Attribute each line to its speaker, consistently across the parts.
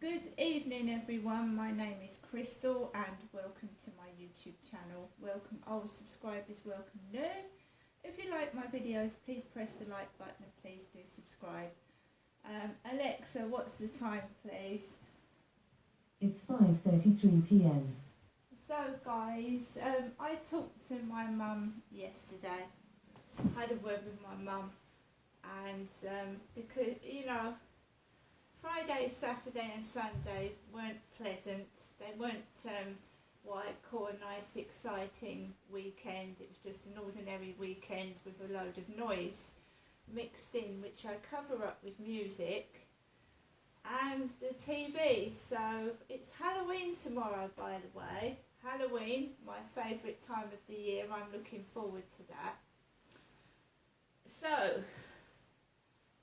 Speaker 1: Good evening everyone, my name is Crystal and welcome to my YouTube channel. Welcome old subscribers, welcome new. If you like my videos, please press the like button and please do subscribe. Alexa, what's the time please?
Speaker 2: It's 5:33 p.m.
Speaker 1: So guys, I talked to my mum yesterday. I had a word with my mum and because, you know, Friday, Saturday and Sunday weren't pleasant. They weren't what I'd call a nice exciting weekend. It was just an ordinary weekend with a load of noise mixed in, which I cover up with music and the TV. So it's Halloween tomorrow, by the way. Halloween, my favourite time of the year. I'm looking forward to that. So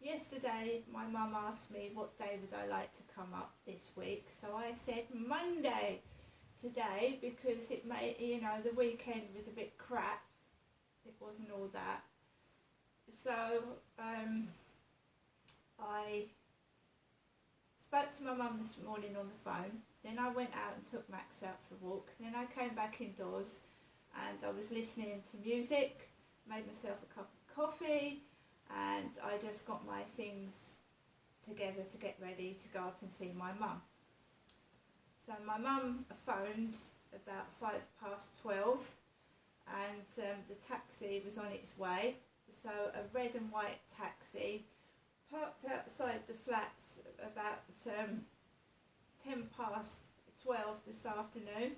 Speaker 1: yesterday my mum asked me what day would I like to come up this week, so I said Monday today because it made, you know, the weekend was a bit crap, it wasn't all that. So I spoke to my mum this morning on the phone, then I went out and took Max out for a walk, then I came back indoors and I was listening to music, made myself a cup of coffee, and I just got my things together to get ready to go up and see my mum. So my mum phoned about 12:05 and the taxi was on its way. So a red and white taxi parked outside the flats about 12:10 this afternoon,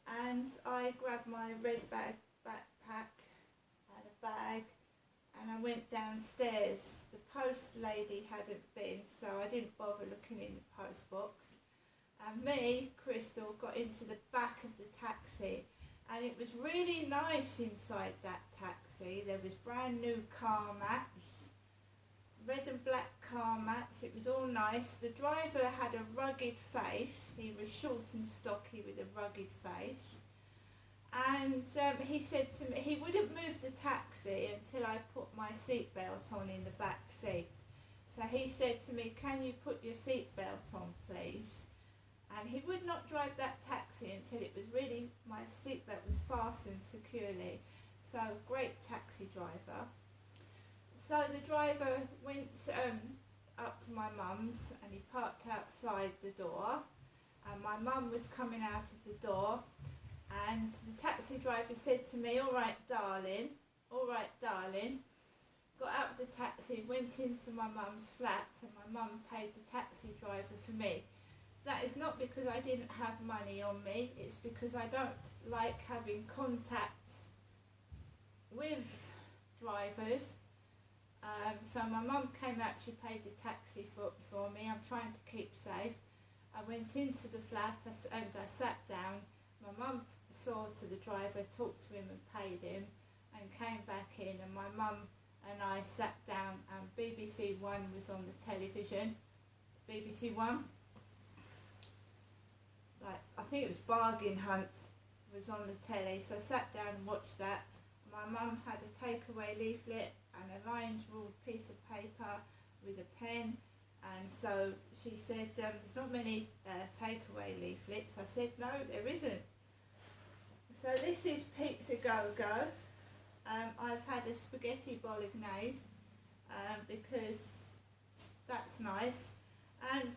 Speaker 1: and I grabbed my red backpack and a bag and I went downstairs. The post lady hadn't been, so I didn't bother looking in the post box. And me, Crystal, got into the back of the taxi, and it was really nice inside that taxi. There was brand new car mats, red and black car mats. It was all nice. The driver had a rugged face. He was short and stocky with a rugged face. And he said to me, he wouldn't move the taxi until I put my seatbelt on in the back seat. So he said to me, can you put your seatbelt on please? And he would not drive that taxi until it was really, my seatbelt was fastened securely. So great taxi driver. So the driver went up to my mum's and he parked outside the door. And my mum was coming out of the door. And the taxi driver said to me, all right darling, got out of the taxi, went into my mum's flat, and my mum paid the taxi driver for me. That is not because I didn't have money on me, it's because I don't like having contact with drivers. So my mum came out, she paid the taxi for me. I'm trying to keep safe. I went into the flat and I sat down. My mum saw to the driver, talked to him and paid him, and came back in, and my mum and I sat down and BBC One was on the television. BBC One, like I think it was Bargain Hunt was on the telly, so I sat down and watched that. My mum had a takeaway leaflet and a lined ruled piece of paper with a pen, and so she said there's not many takeaway leaflets. I said no, there isn't. So this is Pizza Go-Go. I've had a spaghetti bolognese because that's nice, and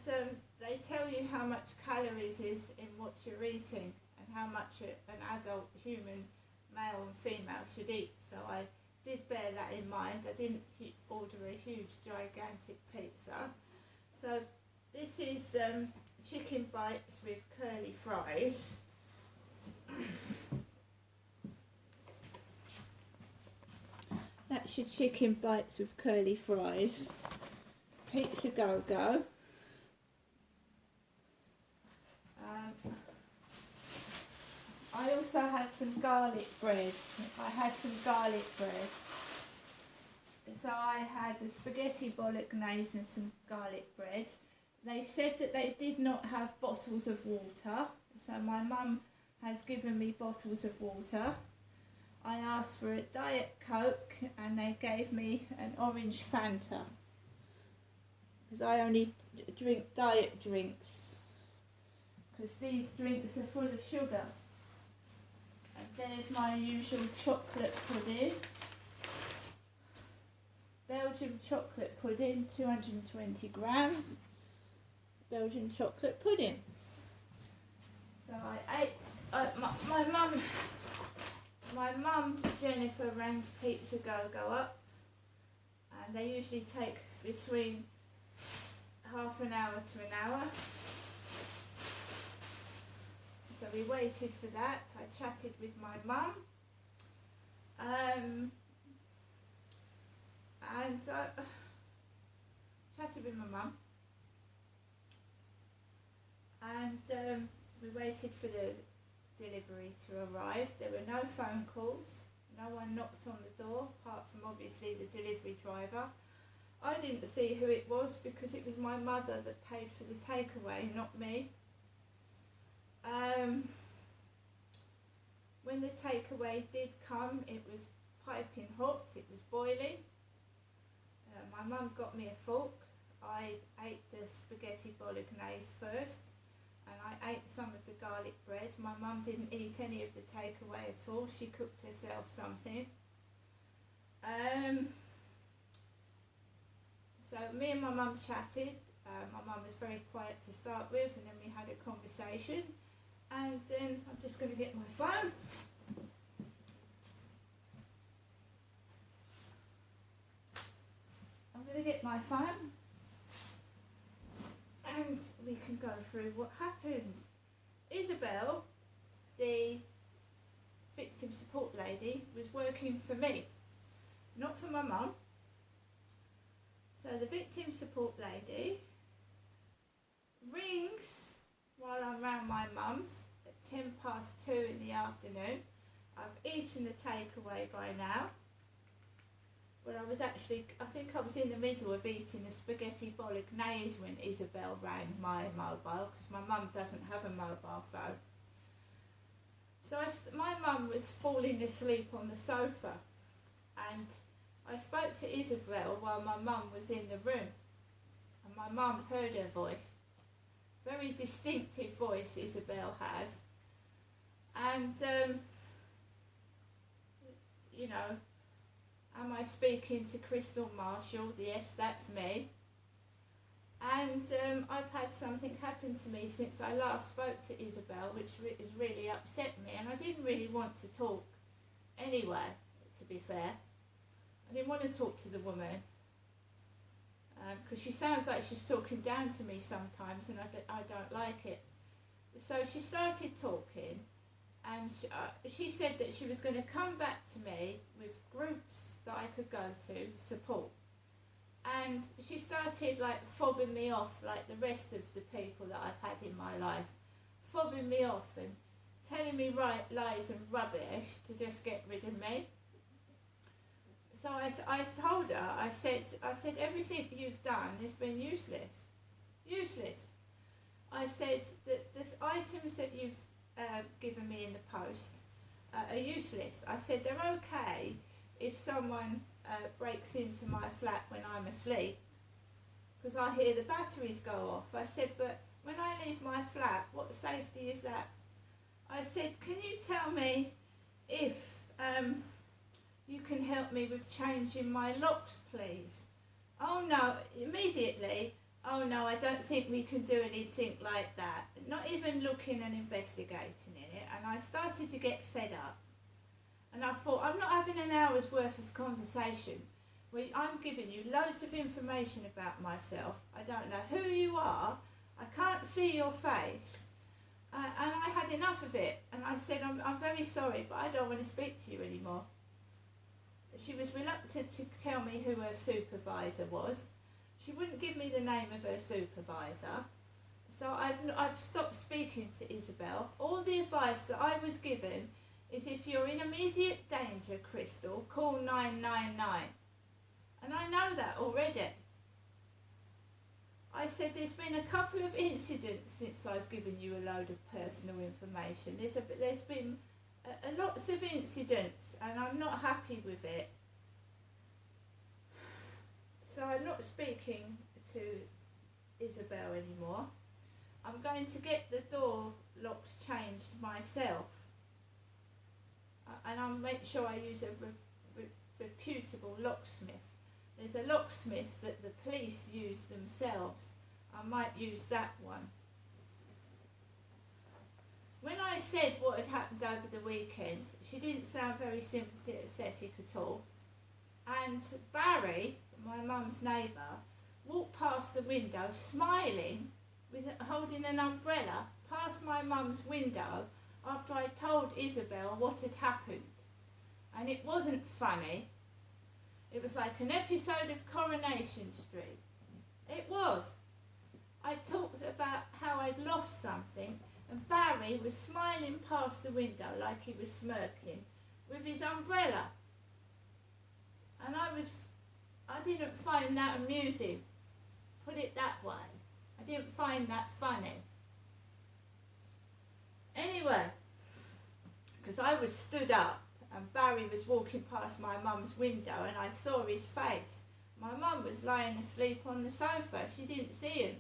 Speaker 1: they tell you how much calories is in what you're eating and how much an adult human, male and female, should eat. So I did bear that in mind. I didn't order a huge gigantic pizza. So this is chicken bites with curly fries. That's your chicken bites with curly fries. Pizza Go-Go. I also had some garlic bread. So I had the spaghetti bolognese and some garlic bread. They said that they did not have bottles of water, so my mum has given me bottles of water. I asked for a Diet Coke and they gave me an orange Fanta. because I only drink diet drinks, because these drinks are full of sugar. And there's my usual chocolate pudding. Belgian chocolate pudding, 220 grams. Belgian chocolate pudding. So I ate, my mum Jennifer runs Pizza Go Up, and they usually take between half an hour to an hour. So we waited for that. I chatted with my mum, and chatted with my mum, and we waited for the delivery to arrive. There were no phone calls, no one knocked on the door, apart from obviously the delivery driver. I didn't see who it was because it was my mother that paid for the takeaway, not me. When the takeaway did come, it was piping hot, it was boiling. My mum got me a fork. I ate the spaghetti bolognese first, and I ate some of the garlic bread. My mum didn't eat any of the takeaway at all. She cooked herself something. So me and my mum chatted. My mum was very quiet to start with, and then we had a conversation. And then I'm just going to get my phone. I'm going to get my phone, and we can go through what happened. Isabel, the victim support lady, was working for me, not for my mum. So the victim support lady rings while I'm round my mum's at 2:10 in the afternoon. I've eaten the takeaway by now. Well, I think I was in the middle of eating a spaghetti bolognese when Isabel rang my mobile, because my mum doesn't have a mobile phone. So my mum was falling asleep on the sofa, and I spoke to Isabel while my mum was in the room, and my mum heard her voice. Very distinctive voice Isabel has, and you know, am I speaking to Crystal Marshall? Yes, that's me. And I've had something happen to me since I last spoke to Isabel, which has really upset me, and I didn't really want to talk anyway, to be fair. I didn't want to talk to the woman, because she sounds like she's talking down to me sometimes, and I don't like it. So she started talking, and she said that she was going to come back to me with groups that I could go to, support. And she started like fobbing me off like the rest of the people that I've had in my life, fobbing me off and telling me lies and rubbish to just get rid of me. So I told her, I said everything you've done has been useless. I said that the items that you've given me in the post are useless. I said they're okay if someone breaks into my flat when I'm asleep, because I hear the batteries go off. I said, but when I leave my flat, what safety is that? I said, can you tell me if you can help me with changing my locks, please? Oh no, immediately, oh no, I don't think we can do anything like that. Not even looking and investigating in it. And I started to get fed up. And I thought, I'm not having an hour's worth of conversation where I'm giving you loads of information about myself. I don't know who you are. I can't see your face. And I had enough of it. And I said, I'm very sorry, but I don't want to speak to you anymore. She was reluctant to tell me who her supervisor was. She wouldn't give me the name of her supervisor. So I've stopped speaking to Isabel. All the advice that I was given is, if you're in immediate danger, Crystal, call 999. And I know that already. I said there's been a couple of incidents since I've given you a load of personal information. There's been lots of incidents, and I'm not happy with it. So I'm not speaking to Isabel anymore. I'm going to get the door locks changed myself. And I'll make sure I use a reputable locksmith. There's a locksmith that the police use themselves. I might use that one. When I said what had happened over the weekend, she didn't sound very sympathetic at all. And Barry, my mum's neighbour, walked past the window smiling, holding an umbrella, past my mum's window after I told Isabel what had happened. And it wasn't funny. It was like an episode of Coronation Street. It was. I talked about how I'd lost something, and Barry was smiling past the window like he was smirking with his umbrella. And I didn't find that amusing. Put it that way. I didn't find that funny. Anyway, because I was stood up and Barry was walking past my mum's window and I saw his face. My mum was lying asleep on the sofa. She didn't see him.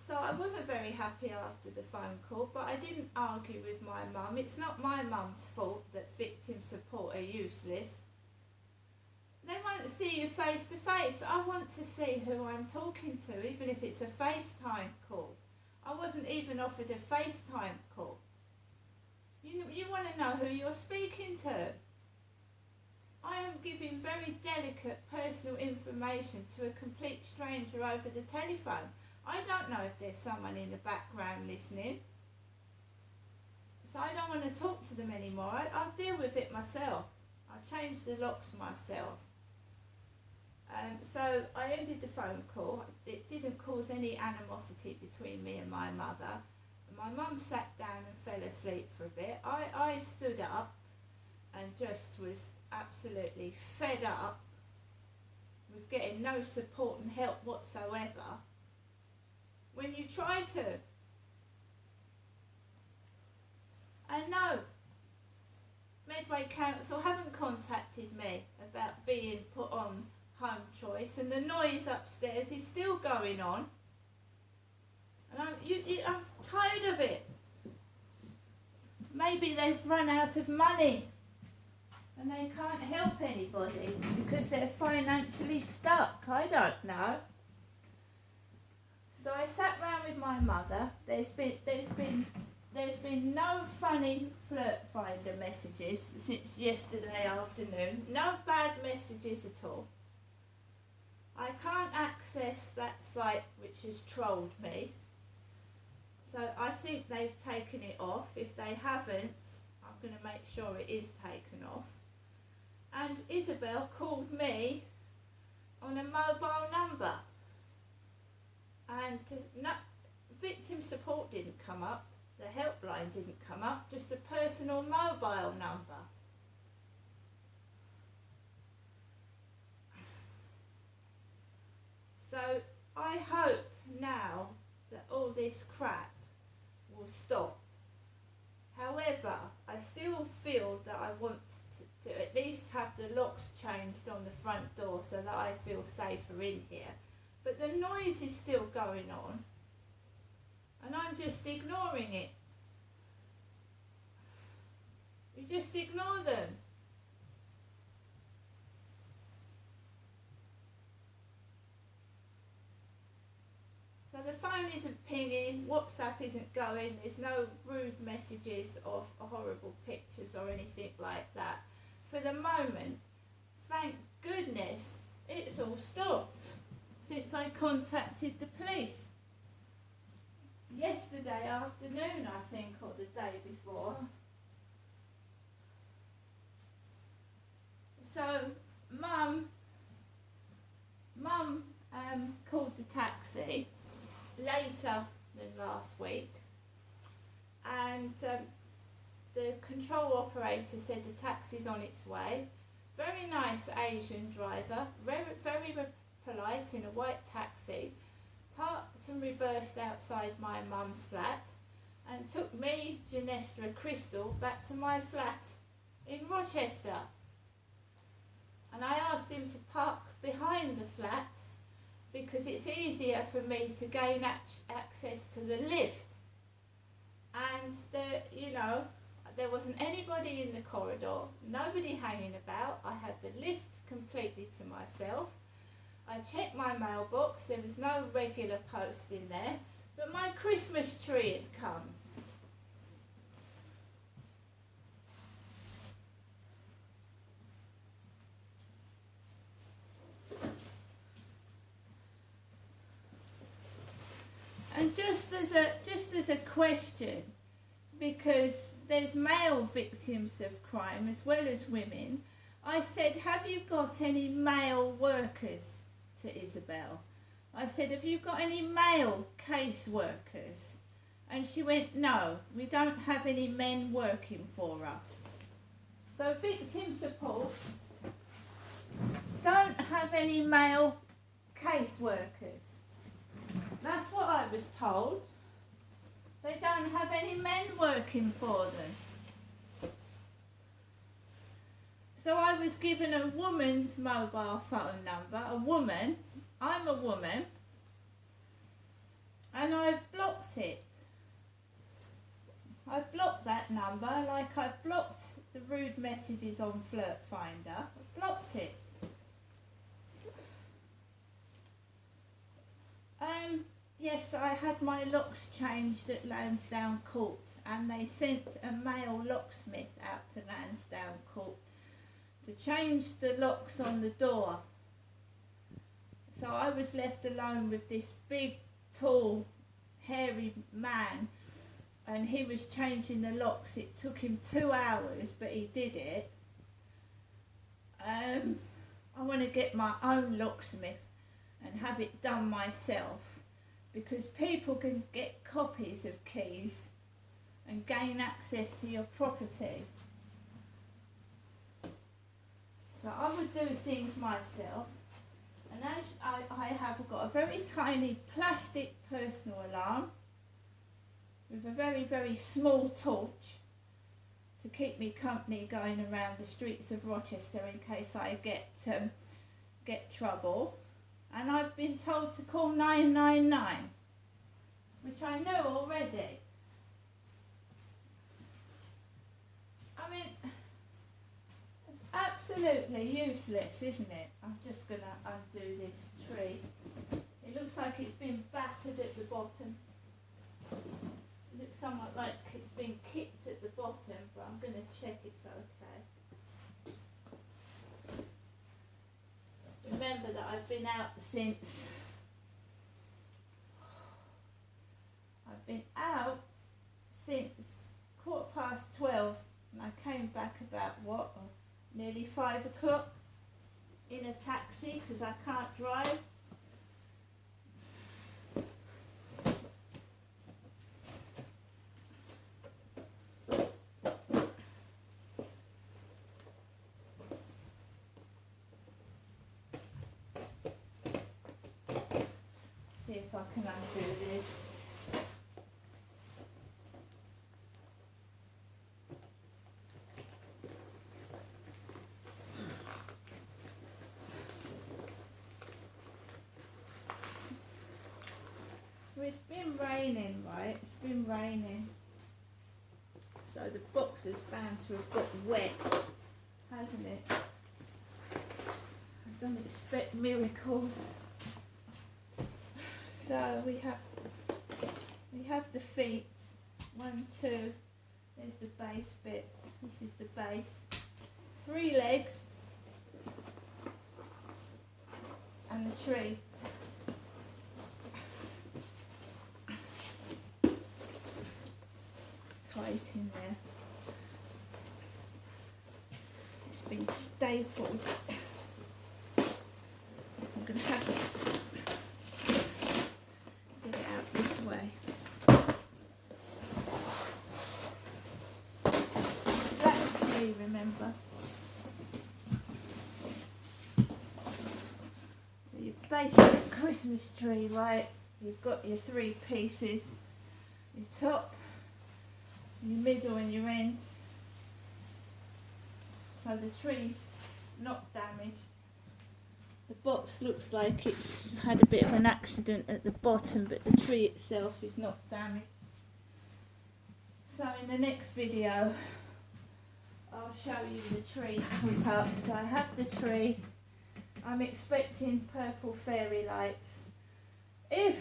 Speaker 1: So I wasn't very happy after the phone call, but I didn't argue with my mum. It's not my mum's fault that victim support are useless. They won't see you face to face. I want to see who I'm talking to, even if it's a FaceTime call. I wasn't even offered a FaceTime call. You want to know who you're speaking to. I am giving very delicate personal information to a complete stranger over the telephone. I don't know if there's someone in the background listening. So I don't want to talk to them anymore. I'll deal with it myself. I'll change the locks myself. So I ended the phone call. It didn't cause any animosity between me and my mother. My mum sat down and fell asleep for a bit. I stood up and just was absolutely fed up with getting no support and help whatsoever. When you try to. And no, Medway Council haven't contacted me about being put on home choice, and the noise upstairs is still going on. And I'm tired of it. Maybe they've run out of money and they can't help anybody because they're financially stuck. I don't know. So I sat round with my mother. There's been no funny flirt finder messages since yesterday afternoon. No bad messages at all. I can't access that site which has trolled me. So I think they've taken it off. If they haven't, I'm going to make sure it is taken off. And Isabel called me on a mobile number. And victim support didn't come up. The helpline didn't come up. Just a personal mobile number. So I hope now that all this crap will stop. However, I still feel that I want to at least have the locks changed on the front door so that I feel safer in here. But the noise is still going on and I'm just ignoring it. You just ignore them. So the phone isn't pinging, WhatsApp isn't going, there's no rude messages of horrible pictures or anything like that. For the moment, thank goodness, it's all stopped since I contacted the police. Yesterday afternoon, I think, or the day before. So, Mum called the taxi later than last week, and the control operator said the taxi's on its way. Very nice Asian driver, very polite in a white taxi, parked and reversed outside my mum's flat and took me, Genestra Crystal, back to my flat in Rochester. to park behind the flats because it's easier for me to gain access to the lift. And there wasn't anybody in the corridor, nobody hanging about. I had the lift completely to myself. I checked my mailbox, there was no regular post in there, but my Christmas tree had come. And just as a question, because there's male victims of crime as well as women, I said, have you got any male workers, to Isabel? I said, have you got any male case workers? And she went, no, we don't have any men working for us. So victim support don't have any male case workers. That's what I was told. They don't have any men working for them. So I was given a woman's mobile phone number, a woman. I'm a woman. And I've blocked it. I've blocked that number like I've blocked the rude messages on Flirt Finder. I've blocked it. Yes, I had my locks changed at Lansdowne Court, and they sent a male locksmith out to Lansdowne Court to change the locks on the door. So I was left alone with this big, tall, hairy man, and he was changing the locks. It took him 2 hours, but he did it. I want to get my own locksmith and have it done myself, because people can get copies of keys and gain access to your property. So I would do things myself, and as I have got a very tiny plastic personal alarm with a very, very small torch to keep me company going around the streets of Rochester in case I get trouble. And I've been told to call 999, which I know already. I mean, it's absolutely useless, isn't it? I'm just going to undo this tree. It looks like it's been battered at the bottom. It looks somewhat like it's been kicked at the bottom, but I'm going to check it's okay. Remember that I've been out since quarter past 12, and I came back about nearly 5 o'clock in a taxi because I can't drive. See if I can undo this. Well, it's been raining, right? It's been raining. So the box is bound to have got wet, hasn't it? I don't expect miracles. So we have the feet, 1, 2, there's the base bit, this is the base, 3 legs, and the tree. Tight in there. It's been stapled. I'm going to have to get it out this way. Black tree, remember. So your basic Christmas tree, right? You've got your 3 pieces, your top, your middle and your end. So the tree's not damaged. box looks like it's had a bit of an accident at the bottom, but the tree itself is not damaged. So in the next video I'll show you the tree put up. So I have the tree. I'm expecting purple fairy lights. If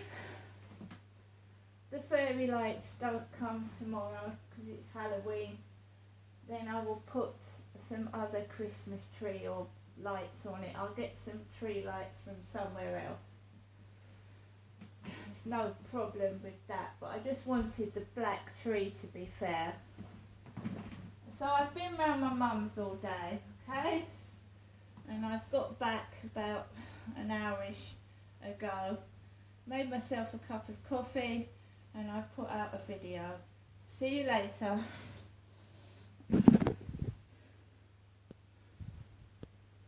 Speaker 1: the fairy lights don't come tomorrow because it's Halloween, then I will put some other Christmas tree or lights on it. I'll get some tree lights from somewhere else. There's no problem with that, but I just wanted the black tree to be fair. So I've been round my mum's all day, okay? And I've got back about an hour-ish ago, made myself a cup of coffee, and I've put out a video. See you later.